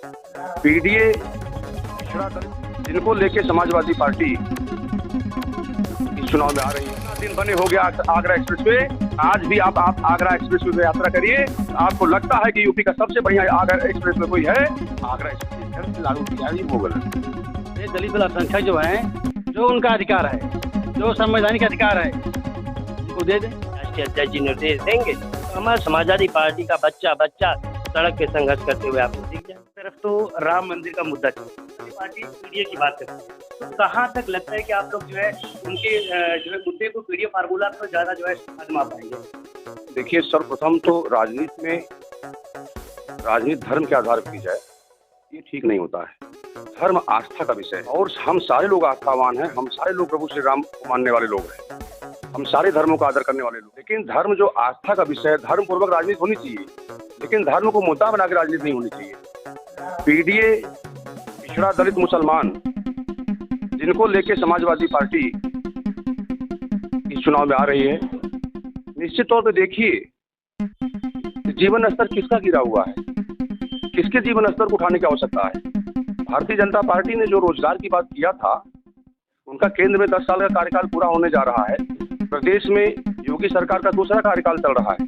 PDA पिछड़ा दलित जिनको लेके समाजवादी पार्टी इस चुनाव में आ रही है। दिन बने हो गया आगरा एक्सप्रेस वे। आज भी आप आगरा एक्सप्रेस वे में यात्रा करिए, आपको लगता है कि यूपी का सबसे बढ़िया आगरा एक्सप्रेस वे कोई है? आगरा एक्सप्रेस लागू की जा रही है। ये दलित अल्पसंख्यक जो है, जो उनका अधिकार है, जो संवैधानिक अधिकार है, उनको दे दें। राष्ट्रीय अध्यक्ष जी निर्देश देंगे तो हमारा समाजवादी पार्टी का बच्चा सड़क पे संघर्ष करते हुए आपको दिख जाए। तरफ तो राम मंदिर का मुद्दा चल रहा है, पार्टी पीडीए की बात करती है, तो कहाँ तक लगता है कि आप लोग जो है उनके जो है मुद्दे को पीडीए फार्मूला तो ज़्यादा जो है आजमा पाएंगे? देखिए, सर्वप्रथम तो राजनीति में राजनीति धर्म के आधार पर की जाए, ये ठीक नहीं होता है। धर्म आस्था का विषय है और हम सारे लोग आस्थावान हैं, हम सारे लोग प्रभु श्री राम को मानने वाले लोग हैं, हम सारे धर्मों का आदर करने वाले लोग। लेकिन धर्म जो आस्था का विषय है, धर्म पूर्वक राजनीति होनी चाहिए, लेकिन धर्म को मुद्दा बना के राजनीति नहीं होनी चाहिए। पीडीए पिछड़ा दलित मुसलमान जिनको लेके समाजवादी पार्टी इस चुनाव में आ रही है, निश्चित तौर पे देखिए जीवन स्तर किसका गिरा हुआ है, किसके जीवन स्तर को उठाने की आवश्यकता है। भारतीय जनता पार्टी ने जो रोजगार की बात किया था, उनका केंद्र में 10 साल का कार्यकाल पूरा होने जा रहा है। प्रदेश में योगी सरकार का दूसरा कार्यकाल चल रहा है।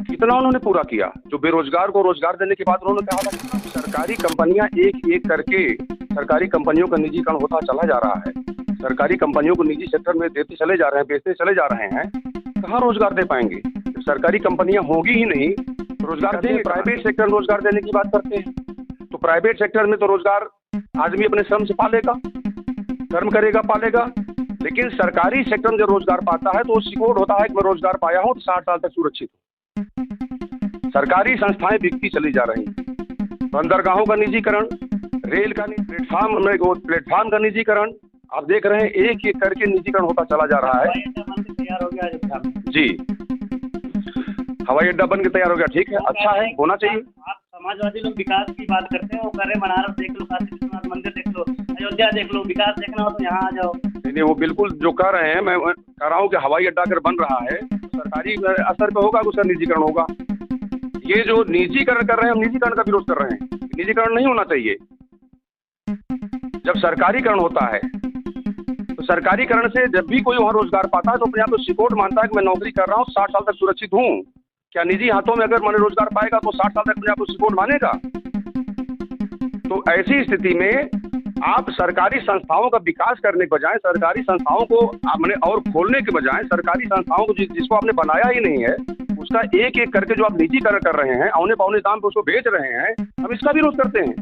कितना उन्होंने पूरा किया? जो बेरोजगार को रोजगार देने के बाद उन्होंने कहा था सरकारी कंपनियां एक एक करके सरकारी कंपनियों का निजीकरण होता चला जा रहा है, सरकारी कंपनियों को निजी सेक्टर में देते चले जा रहे हैं, बेचते चले जा रहे हैं। कहाँ रोजगार दे पाएंगे? सरकारी कंपनियां होगी ही नहीं, रोजगार देंगे। प्राइवेट सेक्टर रोजगार देने की बात करते हैं, तो प्राइवेट सेक्टर में तो रोजगार आदमी अपने श्रम से पालेगा, कर्म करेगा, पालेगा। लेकिन सरकारी सेक्टर में जो रोजगार पाता है तो वो सिक्योर्ड होता है कि मैं रोजगार पाया हूँ तो 60 साल तक सुरक्षित हूँ। सरकारी संस्थाएं बिकती चली जा रही हैं। बंदरगाहों का निजीकरण, रेल का प्लेटफार्म का निजीकरण, आप देख रहे हैं एक एक करके निजीकरण होता चला जा रहा है। तैयार हो गया जी, हवाई अड्डा बन के तैयार हो गया, ठीक है, अच्छा है, होना चाहिए। आप समाजवादी लोग विकास की बात करते हैं, वो कर रहे बनारस देख लो, काशी विश्वनाथ मंदिर देख लो, अयोध्या देख लो। विकास देखना हो तो यहाँ आ जाओ। नहीं, वो बिल्कुल जो कह रहे हैं, मैं कह रहा हूँ कि हवाई अड्डा अगर बन रहा है तो सरकारी असर पे होगा, उसका निजीकरण होगा। ये जो निजीकरण कर रहे हैं, हम निजीकरण का विरोध कर रहे हैं। निजीकरण नहीं होना चाहिए। जब सरकारीकरण होता है तो सरकारीकरण से जब भी कोई वहाँ रोजगार पाता है तो अपने आप को सिक्योर्ड मानता है कि मैं नौकरी कर रहा हूँ, 60 साल तक सुरक्षित हूँ। क्या निजी हाथों में अगर मैंने रोजगार पाएगा तो 60 साल तक अपने आप को सिक्योर्ड मानेगा? तो ऐसी स्थिति में आप सरकारी संस्थाओं का विकास करने के बजाय, सरकारी संस्थाओं को आपने और खोलने के बजाय, सरकारी संस्थाओं को जिसको आपने बनाया ही नहीं है उसका एक एक करके जो आप निजीकरण कर रहे हैं, औने पौने दाम पे उसको बेच रहे हैं, हम इसका विरोध करते हैं।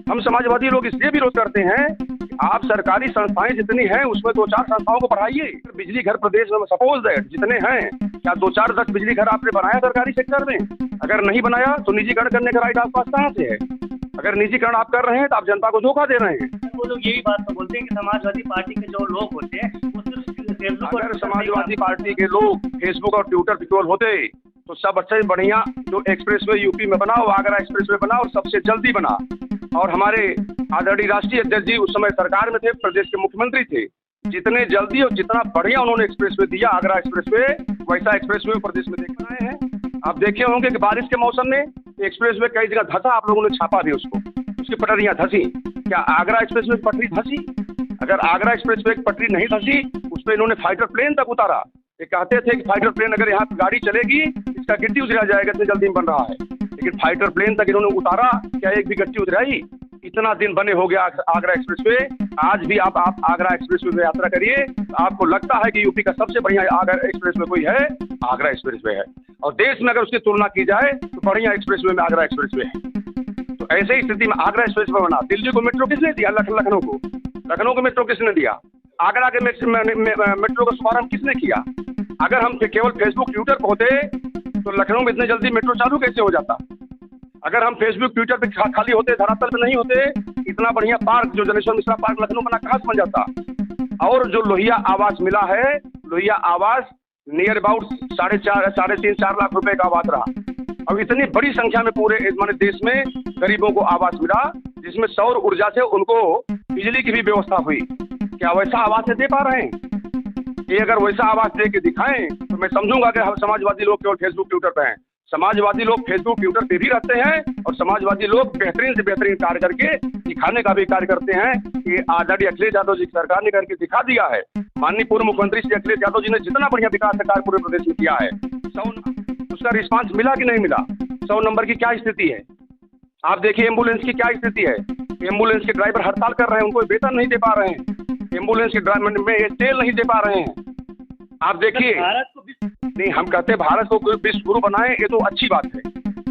हम समाजवादी लोग इसलिए विरोध करते हैं कि आप सरकारी संस्थाएं जितनी हैं उसमें 2-4 संस्थाओं को बढ़ाइए। बिजली घर प्रदेश में सपोज दैट जितने हैं, क्या 2-4-10 बिजली घर आपने बनाया सरकारी सेक्टर में? अगर नहीं बनाया तो निजीकरण करने का राइट आपके पास कहाँ से है? अगर निजीकरण आप कर रहे हैं तो आप जनता को धोखा दे रहे हैं। वो लोग यही बात तो बोलते हैं कि समाजवादी पार्टी के जो लोग होते हैं वो सिर्फ अगर समाजवादी पार्टी के लोग फेसबुक और ट्विटर पे ट्रोल होते तो सब अच्छे बढ़िया जो एक्सप्रेसवे यूपी में बना, वो आगरा एक्सप्रेसवे बना और सबसे जल्दी बना। और हमारे आदरणीय राष्ट्रीय अध्यक्ष जी उस समय सरकार में थे, प्रदेश के मुख्यमंत्री थे। जितने जल्दी और जितना बढ़िया उन्होंने एक्सप्रेसवे दिया आगरा एक्सप्रेसवे, वैसा एक्सप्रेसवे प्रदेश में देख रहे हैं। आप देखे होंगे कि बारिश के मौसम में एक्सप्रेसवे कई जगह धंसा, आप लोगों ने छापा भी उसको, उसकी पटरियां धंसी। क्या आगरा एक्सप्रेसवे की पटरी धंसी? अगर आगरा एक्सप्रेसवे की पटरी नहीं धंसी, उस पर इन्होंने फाइटर प्लेन तक उतारा। ये कहते थे कि फाइटर प्लेन अगर यहाँ गाड़ी चलेगी इसका गिट्टी उतरा जाएगा, इतनी जल्दी में बन रहा है। लेकिन फाइटर प्लेन तक इन्होंने उतारा, क्या एक भी गिट्टी उतराई? इतना दिन बने हो गया आगरा एक्सप्रेसवे। आज भी आप आगरा एक्सप्रेसवे में यात्रा करिए, आपको लगता है कि यूपी का सबसे बढ़िया आगरा एक्सप्रेसवे कोई है? आगरा एक्सप्रेसवे है। और देश में अगर उसकी तुलना की जाए तो बढ़िया एक्सप्रेसवे में आगरा एक्सप्रेसवे है। तो ऐसे स्थिति में आगरा एक्सप्रेसवे बना। दिल्ली को मेट्रो किसने दिया? लखनऊ को। लखनऊ को मेट्रो किसने दिया? आगरा के मेट्रो का शुभारंभ किसने किया? अगर हम केवल फेसबुक ट्विटर पर होते तो लखनऊ में इतने जल्दी मेट्रो चालू कैसे हो जाता? अगर हम फेसबुक ट्विटर पे खाली होते, धरातल पे नहीं होते, इतना बढ़िया पार्क जो जनेश्वर मिश्रा पार्क लखनऊ बना कहाँ से बन जाता? और जो लोहिया आवास मिला है, लोहिया आवास नियर अबाउट 3.5-4 लाख रुपए का आवास रहा। अब इतनी बड़ी संख्या में पूरे माने देश में गरीबों को आवास मिला, जिसमें सौर ऊर्जा से उनको बिजली की भी व्यवस्था हुई। क्या वैसा आवास दे पा रहे हैं? ये अगर वैसा आवास दे के दिखाएं तो मैं समझूंगा कि हम समाजवादी लोग केवल फेसबुक ट्विटर पे हैं। समाजवादी लोग फेसबुक ट्विटर पे भी रहते हैं और समाजवादी लोग बेहतरीन से बेहतरीन कार्य करके दिखाने का भी कार्य करते हैं कि आदरणीय अखिलेश यादव जी की सरकार ने करके दिखा दिया है। माननीय पूर्व मुख्यमंत्री श्री अखिलेश यादव जी ने जितना बढ़िया विकास का कार्य पूरे प्रदेश में किया है, 100 उसका रिस्पांस मिला कि नहीं मिला? 100 नंबर की क्या स्थिति है? आप देखिए एम्बुलेंस की क्या स्थिति है। एम्बुलेंस के ड्राइवर हड़ताल कर रहे हैं, उनको वेतन नहीं दे पा रहे हैं, एम्बुलेंस के ड्राइवर में तेल नहीं दे पा रहे हैं। आप देखिए, नहीं हम कहते हैं भारत को विश्व गुरु बनाएं, ये तो अच्छी बात है,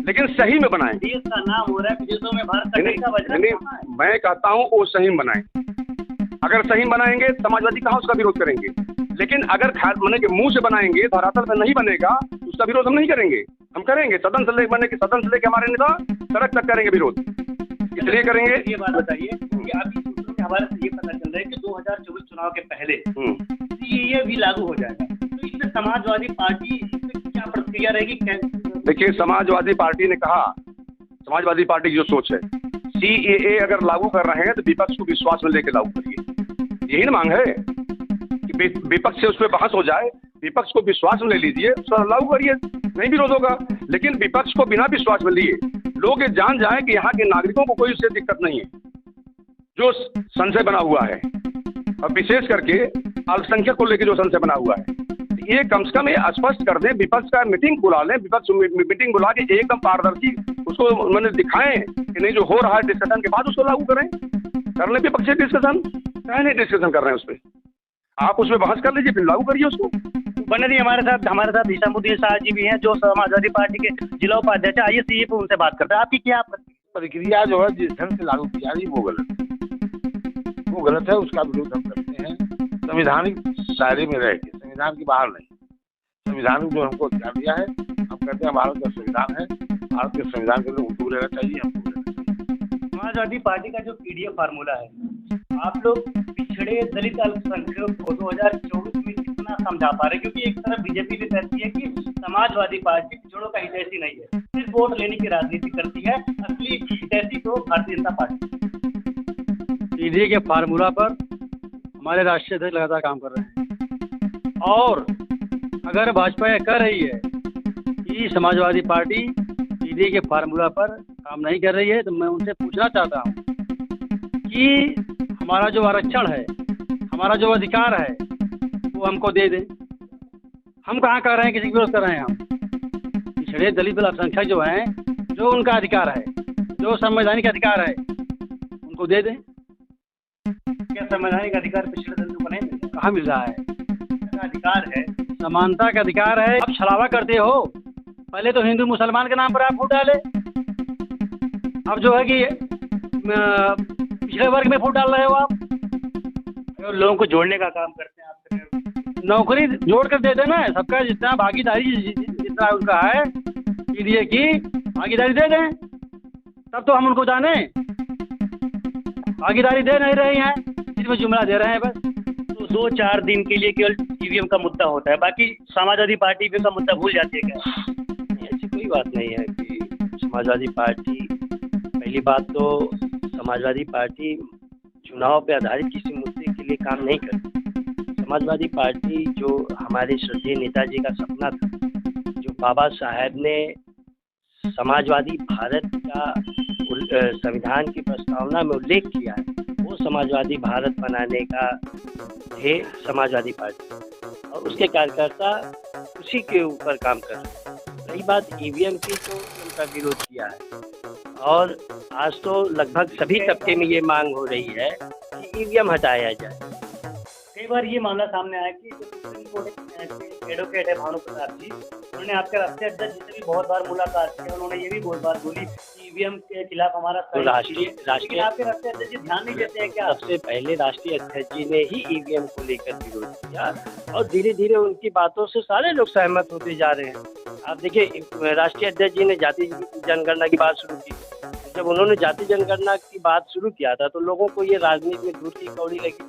लेकिन सही में बनाएं। देश का नाम हो रहा है विदेशों में, भारत का कैसा बज रहा है? मैं कहता हूँ वो सही में बनाएं। अगर सही बनाएंगे समाजवादी कहाँ उसका विरोध करेंगे, लेकिन अगर मैंने के मुंह से बनाएंगे, धरातल में नहीं बनेगा, उसका विरोध हम नहीं करेंगे। हम करेंगे सदन से लेके हमारे नेता सड़क तक करेंगे विरोध, इसलिए करेंगे। ये बात बताइए कि अभी सूत्रों के हवाले से ये पता चल रहा है कि 2024 चुनाव के पहले ये भी लागू हो जाएगा, तो इसमें समाजवादी पार्टी क्या प्रतिक्रिया रहेगी? देखिए, समाजवादी पार्टी ने कहा, समाजवादी पार्टी की जो सोच है, CAA अगर लागू कर रहे हैं तो विपक्ष को विश्वास में लेकर लागू करिए, यही ना मांग है कि विपक्ष से उस पर बहस हो जाए, विपक्ष को विश्वास में ले लीजिए, लागू करिए, नहीं विरोध होगा। लेकिन विपक्ष को बिना विश्वास में लिए लोग ये जान जाए कि यहाँ के नागरिकों को कोई उससे दिक्कत नहीं है, जो संशय बना हुआ है, और विशेष करके अल्पसंख्यक को लेकर जो संशय बना हुआ है, ये कम से कम ये स्पष्ट कर दें, विपक्ष का मीटिंग बुला लें, विपक्ष मीटिंग बुला के एकदम पारदर्शी उसको मैंने दिखाएं कि नहीं जो हो रहा है डिस्कशन के बाद उसको लागू करें। कर लें विपक्ष डिस्कशन, क्या नहीं डिस्कशन कर रहे हैं उस पर, आप उसमें बहस कर लीजिए, फिर लागू करिए उसको। बने जी हमारे साथ हिसामुद्दीन शाह जी भी हैं, जो समाजवादी पार्टी के जिला उपाध्यक्ष। आइए सीए पे उनसे बात करते हैं। आपकी क्या प्रक्रिया जो है जिस ढंग से लागू किया है वो गलत है, उसका विरोध हम करते हैं। संवैधानिक दायरे में रह के, संविधान के बाहर नहीं, संविधान ने जो हमको अधिकार दिया है, हम कहते हैं भारत का संविधान है, भारत के संविधान के अंदर उनको रहना चाहिए, हमको रहना चाहिए। समाजवादी पार्टी का जो पीडीएफ फार्मूला है, आप लोग पिछड़े दलित अल्पसंख्यक को 2024 में कितना समझा पा रहे? क्योंकि एक तरफ बीजेपी भी कहती है कि समाजवादी पार्टी पिछड़ों का हितैषी नहीं है, सिर्फ वोट लेने की राजनीति करती है, असली हितैषी तो भारतीय जनता पार्टी। पीडीए के फार्मूला पर हमारे राष्ट्रीय अध्यक्ष लगातार काम कर रहे हैं, और अगर भाजपा यह कह रही है कि समाजवादी पार्टी पीडीए के फार्मूला पर काम नहीं कर रही है, तो मैं उनसे पूछना चाहता हूँ कि हमारा जो आरक्षण है, हमारा जो अधिकार है, वो हमको दे दें। हम कहाँ कर रहे हैं, किसी की विरोध कर रहे हैं? हम पिछड़े दलित अल्पसंख्यक जो हैं, जो उनका अधिकार है, जो संवैधानिक अधिकार है, उनको दे दें। क्या संवैधानिक अधिकार पिछड़े दलितों को नहीं मिल रहा? कहाँ मिल रहा है? अधिकार है, समानता का अधिकार है। आप छलावा करते हो, पहले तो हिंदू मुसलमान के नाम पर आप वोट डाले, अब जो है कि पिछड़े वर्ग में वोट डाल रहे हो आप। लोगों को जोड़ने का काम करते हैं आप, नौकरी जोड़ कर दे देना है, सबका जितना भागीदारी जितना उनका है पीडीए की भागीदारी दे दें, तब तो हम उनको जाने। भागीदारी दे नहीं रही हैं, सिर्फ जुमला दे रहे हैं बस। तो 2-4 दिन के लिए केवल ईवीएम का मुद्दा होता है, बाकी समाजवादी पार्टी का मुद्दा भूल जाती है क्या? ऐसी कोई बात नहीं है कि समाजवादी पार्टी, पहली बात तो समाजवादी पार्टी चुनाव पे आधारित किसी मुद्दे के लिए काम नहीं करती। समाजवादी पार्टी जो हमारे श्रद्धेय नेताजी का सपना था, जो बाबा साहेब ने समाजवादी भारत का संविधान की प्रस्तावना में उल्लेख किया है, वो समाजवादी भारत बनाने का है समाजवादी पार्टी, और उसके कार्यकर्ता उसी के ऊपर काम कर रहे हैं। रही बात ईवीएम की, तो उनका विरोध किया है, और आज तो लगभग सभी तबके में ये मांग हो रही है कि ईवीएम हटाया जाए। कई बार ये मामला सामने आया कि सुप्रीम कोर्ट एडवोकेट है भानु प्रताप जी, उन्होंने आपके राष्ट्रीय अध्यक्ष जी से भी बहुत बार मुलाकात की, उन्होंने ये भी बहुत बार बोली कि ईवीएम के खिलाफ हमारा तो राष्ट्रीय आपके राष्ट्रीय अध्यक्ष जी ध्यान नहीं देते हैं क्या? सबसे पहले राष्ट्रीय अध्यक्ष जी ने ही ईवीएम को लेकर विरोध किया, और धीरे धीरे उनकी बातों से सारे लोग सहमत होते जा रहे हैं। आप देखिए, राष्ट्रीय अध्यक्ष जी ने जाति जनगणना की बात शुरू की। जब उन्होंने जाति जनगणना की बात शुरू किया था तो लोगों को ये राजनीति में दूर की कौड़ी लगी,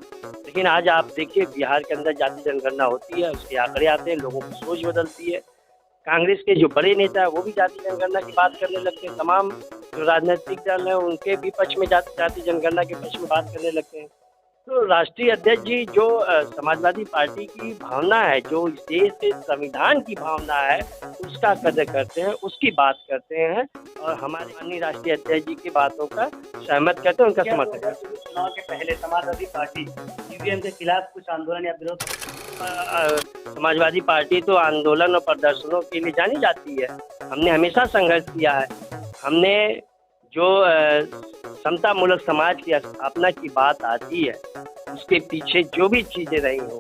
लेकिन आज आप देखिए बिहार के अंदर जाति जनगणना होती है, उसके आंकड़े आते हैं, लोगों की सोच बदलती है। कांग्रेस के जो बड़े नेता है वो भी जाति जनगणना की बात करने लगते हैं, तमाम जो राजनीतिक दल हैं उनके भी पक्ष में जाति जनगणना के पक्ष में बात करने लगते हैं। तो राष्ट्रीय अध्यक्ष जी जो समाजवादी पार्टी की भावना है, जो इस देश के संविधान की भावना है, उसका कदर करते हैं, उसकी बात करते हैं और हमारे माननीय राष्ट्रीय अध्यक्ष जी की बातों का सहमत करते हैं, उनका समर्थन करते हैं। चुनाव के पहले समाजवादी पार्टी ईवीएम के खिलाफ कुछ आंदोलन या विरोध? समाजवादी पार्टी तो आंदोलन और प्रदर्शनों के लिए जानी जाती है। हमने हमेशा संघर्ष किया है। हमने जो समतामूलक समाज की स्थापना की बात आती है, उसके पीछे जो भी चीज़ें रही हों,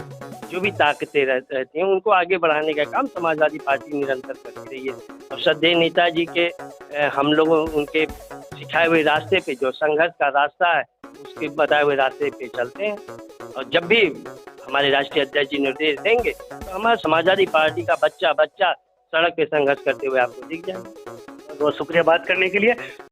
जो भी ताकतें रहती हैं, उनको आगे बढ़ाने का काम समाजवादी पार्टी निरंतर करती रही है। और श्रद्धेय नेताजी के हम लोग उनके सिखाए हुए रास्ते पे, जो संघर्ष का रास्ता है, उसके बताए हुए रास्ते पे चलते हैं। और जब भी हमारे राष्ट्रीय अध्यक्ष जी निर्देश देंगे तो हमारा समाजवादी पार्टी का बच्चा सड़क पे संघर्ष करते हुए आपको दिख जाएगा। बहुत शुक्रिया बात करने के लिए।